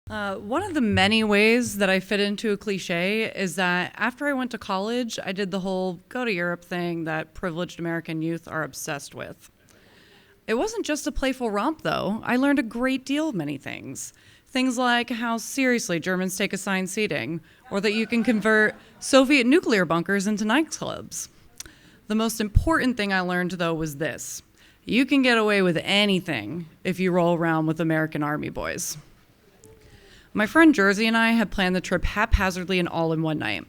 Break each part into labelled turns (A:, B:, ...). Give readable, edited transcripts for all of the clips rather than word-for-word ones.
A: One of the many ways that I fit into a cliche is that after I went to college, I did the whole go to Europe thing that privileged American youth are obsessed with. It wasn't just a playful romp, though. I learned a great deal of many things. Things like how seriously Germans take assigned seating, or that you can convert Soviet nuclear bunkers into nightclubs. The most important thing I learned, though, was this. You can get away with anything if you roll around with American Army boys. My friend Jersey and I had planned the trip haphazardly and all in one night.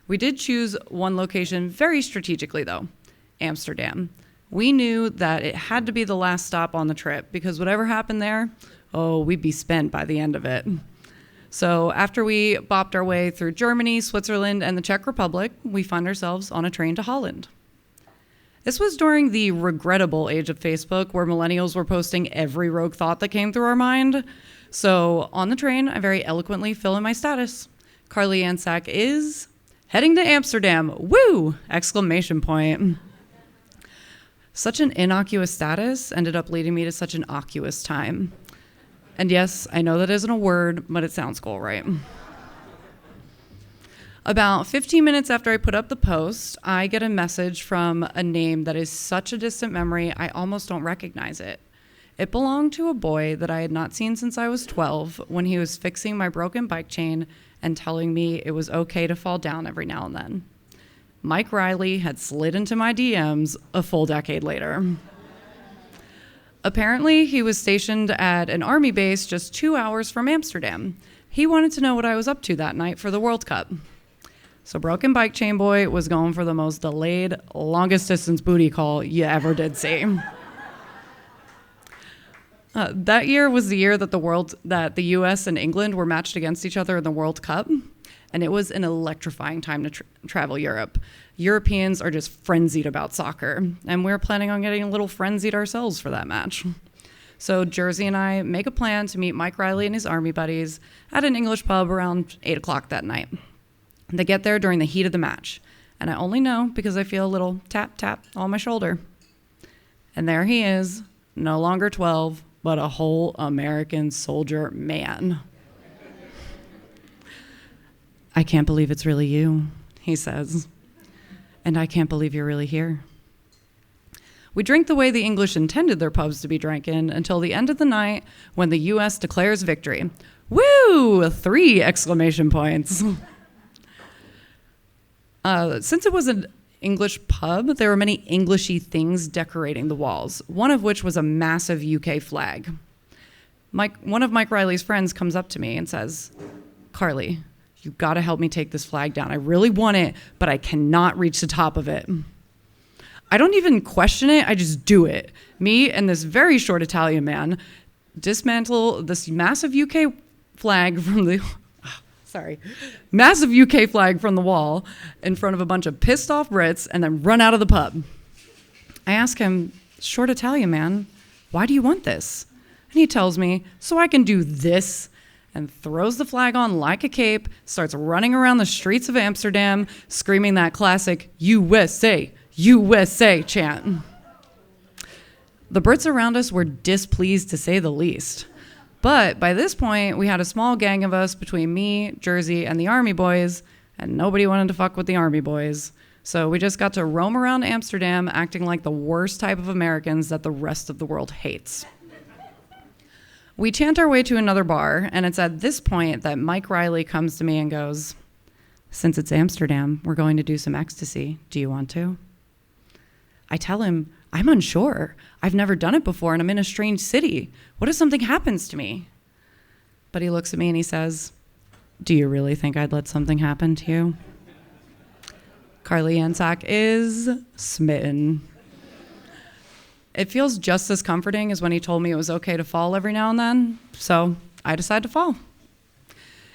A: We did choose one location very strategically, though, Amsterdam. We knew that it had to be the last stop on the trip because whatever happened there, we'd be spent by the end of it. So after we bopped our way through Germany, Switzerland, and the Czech Republic, we found ourselves on a train to Holland. This was during the regrettable age of Facebook where millennials were posting every rogue thought that came through our mind. So on the train, I very eloquently fill in my status. Carly Yansak is heading to Amsterdam. Woo! Exclamation point. Such an innocuous status ended up leading me to such an oculous time. And yes, I know that isn't a word, but it sounds cool, right? About 15 minutes after I put up the post, I get a message from a name that is such a distant memory, I almost don't recognize it. It belonged to a boy that I had not seen since I was 12 when he was fixing my broken bike chain and telling me it was okay to fall down every now and then. Mike Riley had slid into my DMs a full decade later. Apparently, he was stationed at an army base just 2 hours from Amsterdam. He wanted to know what I was up to that night for the World Cup. So Broken Bike Chain Boy was going for the most delayed, longest distance booty call you ever did see. That year was the year that the U.S. and England were matched against each other in the World Cup, and it was an electrifying time to travel Europe. Europeans are just frenzied about soccer, and we're planning on getting a little frenzied ourselves for that match. So Jersey and I make a plan to meet Mike Riley and his army buddies at an English pub around 8 o'clock that night. They get there during the heat of the match, and I only know because I feel a little tap, tap on my shoulder. And there he is, no longer 12, but a whole American soldier man. I can't believe it's really you, he says. And I can't believe you're really here. We drink the way the English intended their pubs to be drank in until the end of the night when the U.S. declares victory. Woo! 3 exclamation points. Since it was an English pub, there were many Englishy things decorating the walls, one of which was a massive UK flag. One of Mike Riley's friends comes up to me and says, Carly, you gotta help me take this flag down. I really want it, but I cannot reach the top of it. I don't even question it, I just do it. Me and this very short Italian man dismantle this massive UK flag from the wall in front of a bunch of pissed off Brits and then run out of the pub. I ask him, short Italian man, why do you want this? And he tells me, so I can do this, and throws the flag on like a cape, starts running around the streets of Amsterdam, screaming that classic USA, USA chant. The Brits around us were displeased to say the least. But by this point, we had a small gang of us between me, Jersey, and the Army boys, and nobody wanted to fuck with the Army boys. So we just got to roam around Amsterdam acting like the worst type of Americans that the rest of the world hates. We chant our way to another bar, and it's at this point that Mike Riley comes to me and goes, since it's Amsterdam, we're going to do some ecstasy. Do you want to? I tell him, I'm unsure. I've never done it before, and I'm in a strange city. What if something happens to me? But he looks at me and he says, do you really think I'd let something happen to you? Carly Yansak is smitten. It feels just as comforting as when he told me it was okay to fall every now and then, so I decided to fall.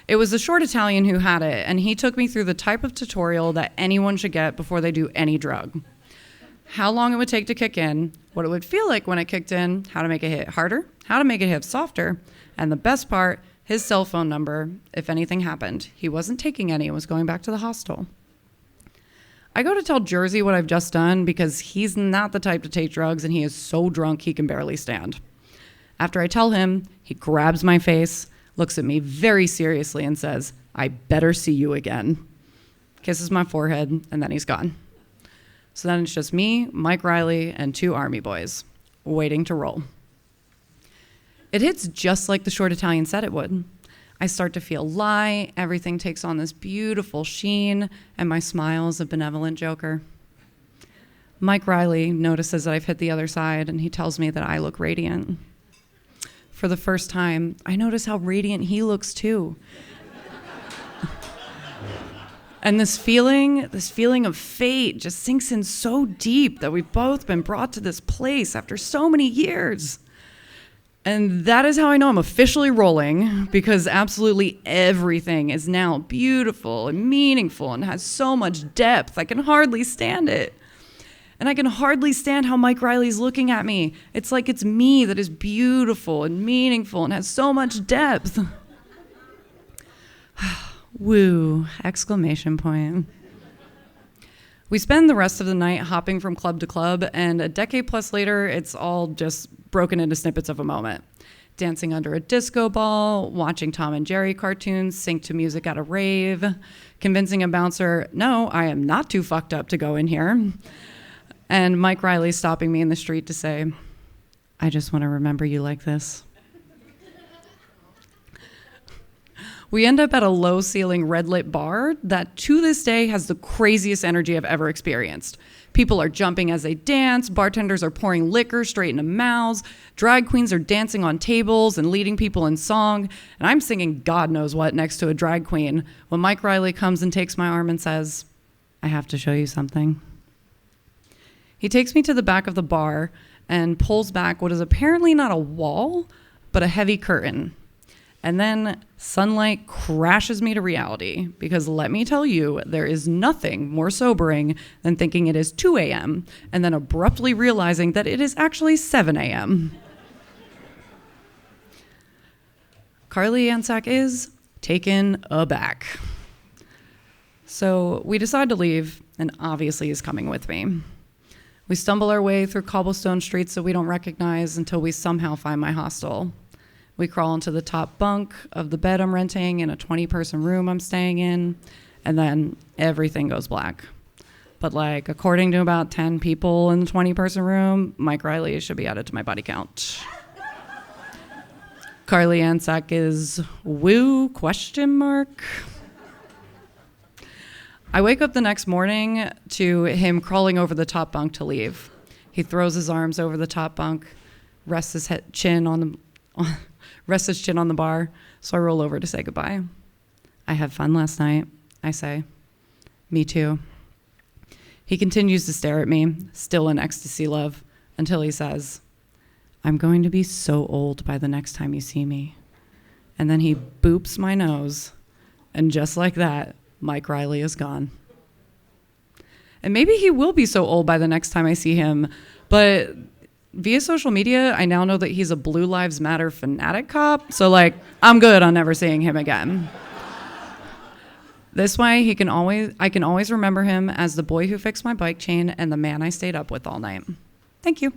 A: It was the short Italian who had it, and he took me through the type of tutorial that anyone should get before they do any drug. How long it would take to kick in, what it would feel like when it kicked in, how to make it hit harder, how to make it hit softer, and the best part, his cell phone number, if anything happened. He wasn't taking any and was going back to the hostel. I go to tell Jersey what I've just done because he's not the type to take drugs and he is so drunk he can barely stand. After I tell him, he grabs my face, looks at me very seriously and says, "I better see you again." Kisses my forehead, and then he's gone. So then it's just me, Mike Riley, and 2 Army boys waiting to roll. It hits just like the short Italian said it would. I start to feel light, everything takes on this beautiful sheen, and my smile is a benevolent joker. Mike Riley notices that I've hit the other side, and he tells me that I look radiant. For the first time, I notice how radiant he looks too. And this feeling of fate just sinks in so deep that we've both been brought to this place after so many years. And that is how I know I'm officially rolling, because absolutely everything is now beautiful and meaningful and has so much depth. I can hardly stand it. And I can hardly stand how Mike Riley's looking at me. It's like it's me that is beautiful and meaningful and has so much depth. Woo, exclamation point. We spend the rest of the night hopping from club to club, and a decade plus later, it's all just broken into snippets of a moment. Dancing under a disco ball, watching Tom and Jerry cartoons, sync to music at a rave, convincing a bouncer, no, I am not too fucked up to go in here, and Mike Riley stopping me in the street to say, I just want to remember you like this. We end up at a low-ceiling red-lit bar that, to this day, has the craziest energy I've ever experienced. People are jumping as they dance, bartenders are pouring liquor straight into mouths, drag queens are dancing on tables and leading people in song, and I'm singing God knows what next to a drag queen when Mike Riley comes and takes my arm and says, I have to show you something. He takes me to the back of the bar and pulls back what is apparently not a wall, but a heavy curtain. And then sunlight crashes me to reality, because let me tell you, there is nothing more sobering than thinking it is 2 a.m. and then abruptly realizing that it is actually 7 a.m. Carly Yansak is taken aback. So we decide to leave, and obviously he's coming with me. We stumble our way through cobblestone streets that we don't recognize until we somehow find my hostel. We crawl into the top bunk of the bed I'm renting in a 20-person room I'm staying in, and then everything goes black. But according to about 10 people in the 20-person room, Mike Riley should be added to my body count. Carly Yansak is woo, ? I wake up the next morning to him crawling over the top bunk to leave. He throws his arms over the top bunk, rests his chin on the bar, so I roll over to say goodbye. I had fun last night, I say. Me too. He continues to stare at me, still in ecstasy love, until he says, I'm going to be so old by the next time you see me. And then he boops my nose, and just like that, Mike Riley is gone. And maybe he will be so old by the next time I see him, but via social media, I now know that he's a Blue Lives Matter fanatic cop, so I'm good on never seeing him again. This way, I can always remember him as the boy who fixed my bike chain and the man I stayed up with all night. Thank you.